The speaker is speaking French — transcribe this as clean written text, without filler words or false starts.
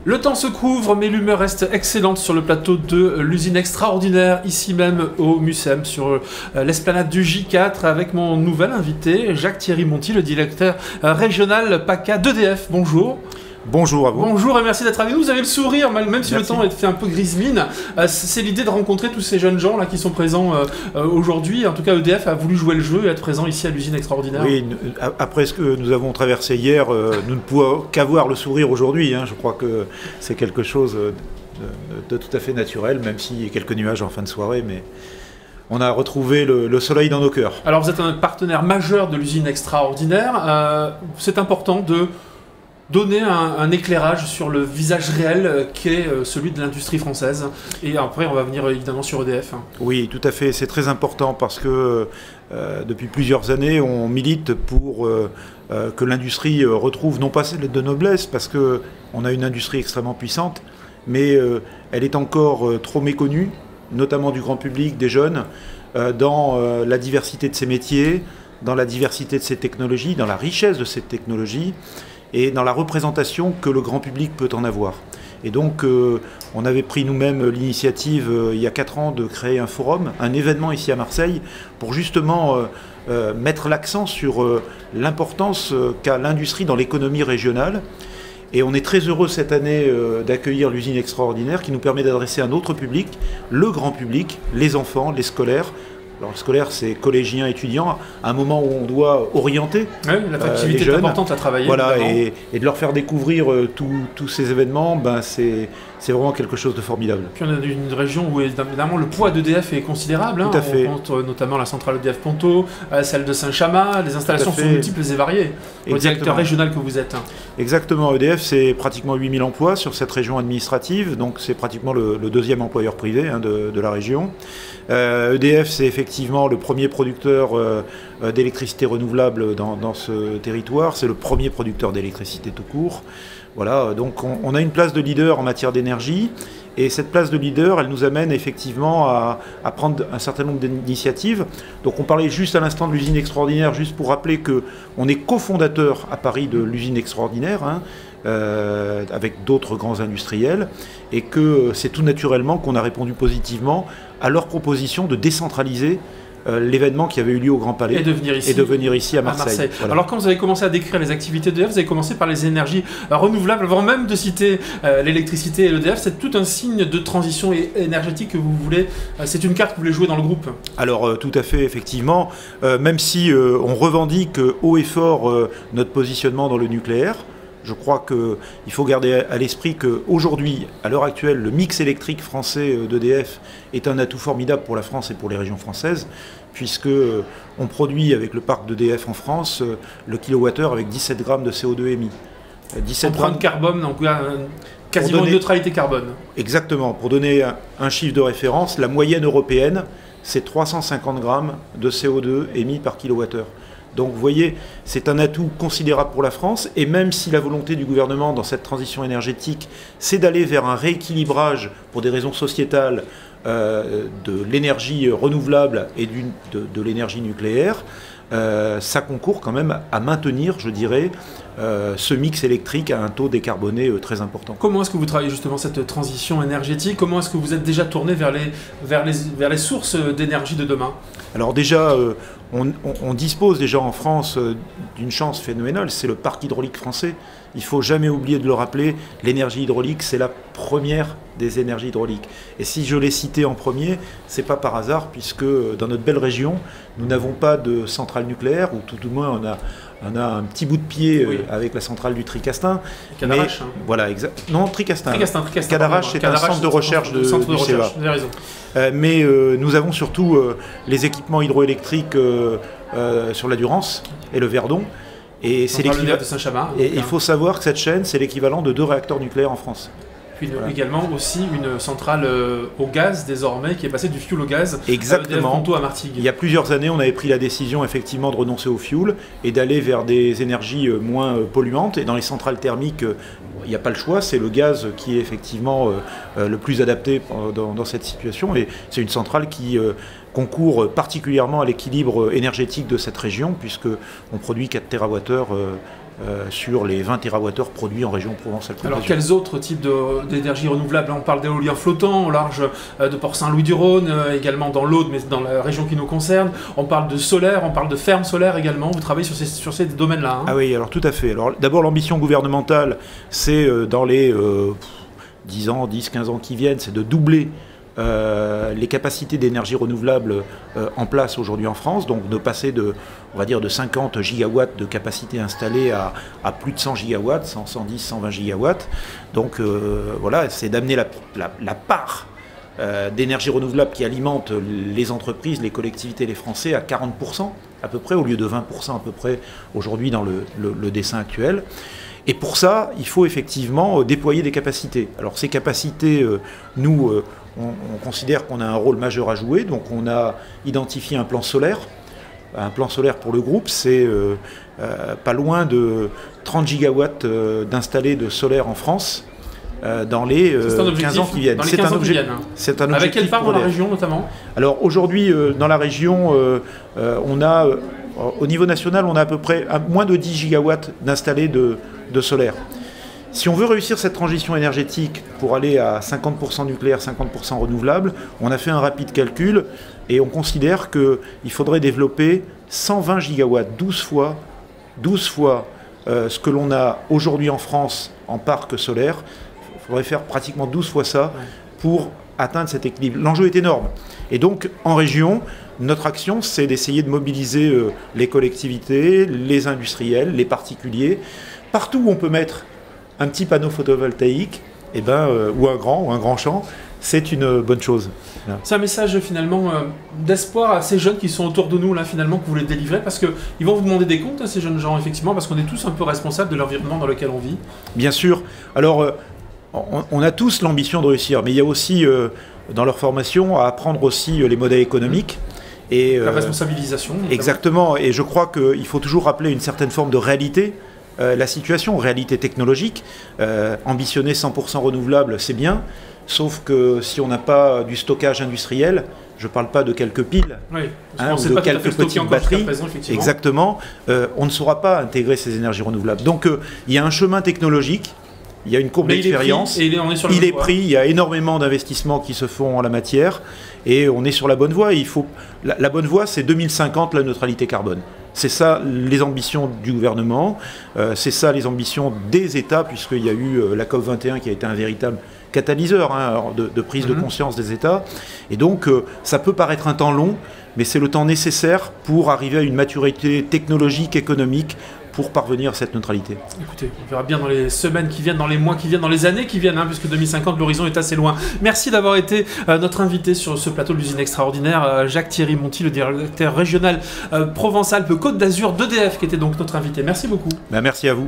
Le temps se couvre, mais l'humeur reste excellente sur le plateau de l'usine extraordinaire, ici même au MUSEM, sur l'esplanade du J4, avec mon nouvel invité, Jacques-Thierry Monti, le directeur régional PACA d'EDF. Bonjour. Bonjour à vous. Bonjour et merci d'être avec nous. Vous avez le sourire, même si Merci. le temps est fait un peu grise mine. C'est l'idée de rencontrer tous ces jeunes gens là qui sont présents aujourd'hui. En tout cas, EDF a voulu jouer le jeu et être présent ici à l'usine extraordinaire. Oui, après ce que nous avons traversé hier, nous ne pouvons qu'avoir le sourire aujourd'hui. Je crois que c'est quelque chose de tout à fait naturel, même s'il y a quelques nuages en fin de soirée, mais on a retrouvé le soleil dans nos cœurs. Alors vous êtes un partenaire majeur de l'usine extraordinaire. C'est important de donner un éclairage sur le visage réel qu'est celui de l'industrie française. Et après, on va venir évidemment sur EDF. Oui, tout à fait. C'est très important parce que depuis plusieurs années, on milite pour que l'industrie retrouve non pas celle de noblesse, parce qu'on a une industrie extrêmement puissante, mais elle est encore trop méconnue, notamment du grand public, des jeunes, dans la diversité de ses métiers, dans la diversité de ses technologies, dans la richesse de ces technologies, et dans la représentation que le grand public peut en avoir. Et donc, on avait pris nous-mêmes l'initiative, il y a 4 ans, de créer un forum, un événement ici à Marseille, pour justement mettre l'accent sur l'importance qu'a l'industrie dans l'économie régionale. Et on est très heureux cette année d'accueillir l'usine extraordinaire qui nous permet d'adresser un autre public, le grand public, les enfants, les scolaires. Alors, le scolaire, c'est collégiens, étudiants, à un moment où on doit orienter l'attractivité est importante à travailler. Voilà, et de leur faire découvrir tous ces événements, c'est vraiment quelque chose de formidable. Puis on a une région où évidemment le poids d'EDF est considérable. Tout à fait. On compte notamment la centrale EDF Ponto, celle de Saint-Chamas. Les installations sont multiples et variées. Au directeur régional que vous êtes. Exactement. EDF, c'est pratiquement 8000 emplois sur cette région administrative. Donc c'est pratiquement le deuxième employeur privé de la région. EDF, c'est effectivement le premier producteur d'électricité renouvelable dans ce territoire. C'est le premier producteur d'électricité tout court. Voilà, donc on a une place de leader en matière d'énergie. Et cette place de leader, elle nous amène effectivement à prendre un certain nombre d'initiatives. Donc on parlait juste à l'instant de l'usine extraordinaire, juste pour rappeler qu'on est cofondateur à Paris de l'usine extraordinaire, avec d'autres grands industriels, et que c'est tout naturellement qu'on a répondu positivement à leur proposition de décentraliser l'événement qui avait eu lieu au Grand Palais et de venir ici à Marseille. Voilà. Alors quand vous avez commencé à décrire les activités d'EDF, vous avez commencé par les énergies renouvelables, avant même de citer l'électricité et l'EDF. C'est tout un signe de transition énergétique que vous voulez, c'est une carte que vous voulez jouer dans le groupe. Alors tout à fait, effectivement, même si on revendique haut et fort notre positionnement dans le nucléaire, je crois qu'il faut garder à l'esprit qu'aujourd'hui, à l'heure actuelle, le mix électrique français d'EDF est un atout formidable pour la France et pour les régions françaises, puisqu'on produit avec le parc d'EDF en France le kilowattheure avec 17 grammes de CO2 émis. 17 grammes de carbone, donc quasiment une neutralité carbone. Exactement. Pour donner un chiffre de référence, la moyenne européenne, c'est 350 grammes de CO2 émis par kilowattheure. Donc vous voyez, c'est un atout considérable pour la France, et même si la volonté du gouvernement dans cette transition énergétique, c'est d'aller vers un rééquilibrage pour des raisons sociétales de l'énergie renouvelable et de l'énergie nucléaire, ça concourt quand même à maintenir, je dirais, ce mix électrique à un taux décarboné très important. Comment est-ce que vous travaillez justement cette transition énergétique? Comment est-ce que vous êtes déjà tourné vers les sources d'énergie de demain? Alors déjà, on dispose déjà en France d'une chance phénoménale, c'est le parc hydraulique français. Il ne faut jamais oublier de le rappeler, l'énergie hydraulique, c'est la première des énergies hydrauliques. Et si je l'ai cité en premier, ce n'est pas par hasard, puisque dans notre belle région, nous n'avons pas de centrale nucléaire, ou tout du moins on a un petit bout de pied avec la centrale du Tricastin. Cadarache. Voilà, non, Tricastin. Cadarache, c'est un centre de recherche du CEA. Vous avez raison. Mais nous avons surtout les équipements hydroélectriques sur la Durance et le Verdon. Et c'est l'équivalent de Saint-Chamas. Et il faut savoir que cette chaîne, c'est l'équivalent de 2 réacteurs nucléaires en France. Puis également aussi une centrale au gaz désormais qui est passée du fioul au gaz. Exactement. À Martigues. Il y a plusieurs années, on avait pris la décision effectivement de renoncer au fioul et d'aller vers des énergies moins polluantes. Et dans les centrales thermiques, il n'y a pas le choix, c'est le gaz qui est effectivement le plus adapté dans cette situation. Et c'est une centrale qui concourt particulièrement à l'équilibre énergétique de cette région, puisqu'on produit 4 TWh sur les 20 TWh produits en région Provence-Alpes-Côte d'Azur. Alors quels autres types d'énergie renouvelable? On parle d'éolien flottant au large de Port-Saint-Louis-du-Rhône, également dans l'Aude, mais dans la région qui nous concerne. On parle de solaire, on parle de fermes solaires également. Vous travaillez sur ces domaines-là, hein? Ah oui, alors tout à fait. Alors d'abord, l'ambition gouvernementale, c'est dans les 10 ans, 10-15 ans qui viennent, c'est de doubler les capacités d'énergie renouvelable en place aujourd'hui en France, donc de passer on va dire de 50 gigawatts de capacité installée à plus de 100 gigawatts, 110, 120 gigawatts. Donc voilà, c'est d'amener la part d'énergie renouvelable qui alimente les entreprises, les collectivités, les Français à 40% à peu près, au lieu de 20% à peu près aujourd'hui dans le dessin actuel. Et pour ça, il faut effectivement déployer des capacités. Alors ces capacités, nous, on considère qu'on a un rôle majeur à jouer, donc on a identifié un plan solaire. Un plan solaire pour le groupe, c'est pas loin de 30 gigawatts d'installés de solaire en France dans les 15 ans qui viennent. C'est un objectif. Avec quelle part dans la région notamment? Alors aujourd'hui, dans la région, on a, au niveau national, on a à peu près moins de 10 gigawatts d'installés de solaire. Si on veut réussir cette transition énergétique pour aller à 50% nucléaire, 50% renouvelable, on a fait un rapide calcul et on considère qu'il faudrait développer 120 gigawatts, 12 fois ce que l'on a aujourd'hui en France en parc solaire. Il faudrait faire pratiquement 12 fois ça pour atteindre cet équilibre. L'enjeu est énorme. Et donc, en région, notre action, c'est d'essayer de mobiliser les collectivités, les industriels, les particuliers. Partout où on peut mettre un petit panneau photovoltaïque, ou un grand champ, c'est une bonne chose. C'est un message finalement d'espoir à ces jeunes qui sont autour de nous là finalement que vous les délivrez, parce qu'ils vont vous demander des comptes, ces jeunes gens, effectivement, parce qu'on est tous un peu responsables de l'environnement dans lequel on vit. Bien sûr. Alors, on a tous l'ambition de réussir, mais il y a aussi dans leur formation à apprendre aussi les modèles économiques. Et, la responsabilisation. Notamment. Exactement. Et je crois qu'il faut toujours rappeler une certaine forme de réalité. La situation, réalité technologique, ambitionner 100% renouvelable, c'est bien, sauf que si on n'a pas du stockage industriel, je ne parle pas de quelques piles, oui, ou de quelques petites batteries, exactement, on ne saura pas intégrer ces énergies renouvelables. Donc il y a un chemin technologique, il y a une courbe d'expérience, il est pris, il y a énormément d'investissements qui se font en la matière, et on est sur la bonne voie. La bonne voie, c'est 2050, la neutralité carbone. C'est ça les ambitions du gouvernement, c'est ça les ambitions des États, puisqu'il y a eu la COP21 qui a été un véritable catalyseur de prise de conscience des États. Et donc, ça peut paraître un temps long, mais c'est le temps nécessaire pour arriver à une maturité technologique, économique, pour parvenir à cette neutralité. Écoutez, on verra bien dans les semaines qui viennent, dans les mois qui viennent, dans les années qui viennent, puisque 2050, l'horizon est assez loin. Merci d'avoir été notre invité sur ce plateau de l'usine extraordinaire, Jacques-Thierry Monty, le directeur régional Provence-Alpes-Côte d'Azur d'EDF, qui était donc notre invité. Merci beaucoup. Merci à vous.